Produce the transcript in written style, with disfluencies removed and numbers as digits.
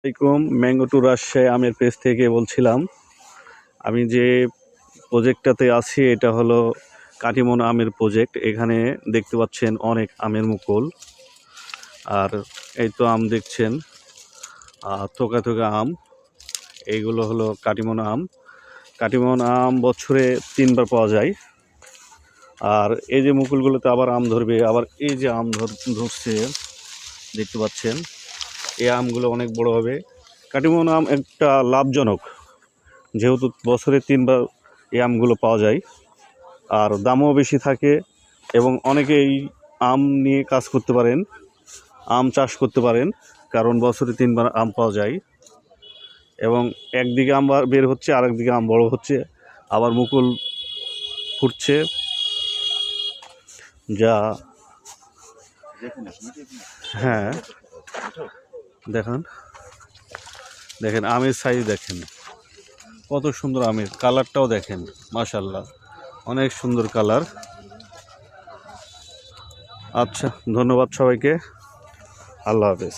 আসসালামাইকুম, mango two Rajshahi আমের page থেকে বলছিলাম। আমি যে প্রজেক্টটাতে আছি এটা হলো কাটিমন আমের প্রজেক্ট। এখানে দেখতে পাচ্ছেন অনেক আমের মুকুল, আর এই তো আম দেখছেন, থোকা থোকা আম। এইগুলো হলো কাটিমন আম। কাটিমন আম বছরে 3বার পাওয়া যায়। আর এই যে মুকুলগুলোতে আবার আম ধরবে, আবার এই যে আম ধরছে দেখতে পাচ্ছেন, এই আমগুলো অনেক বড় হবে। কাটিমন আম একটা লাভজনক, যেহেতু বছরে 3বার এই আমগুলো পাওয়া যায়, আর দামও বেশি থাকে, এবং অনেকেই আম নিয়ে কাজ করতে পারেন, আম চাষ করতে পারেন, কারণ বছরে 3বার আম পাওয়া যায়। এবং একদিকে আম বের হচ্ছে, আর একদিকে আম বড় হচ্ছে, আবার মুকুল ফুটছে, যা হ্যাঁ দেখেন দেখেন আমের সাইজ দেখেন কত সুন্দর, আমের কালারটাও দেখেন, মাশাআল্লাহ অনেক সুন্দর কালার। আচ্ছা, ধন্যবাদ সবাইকে, আল্লাহ হাফেজ।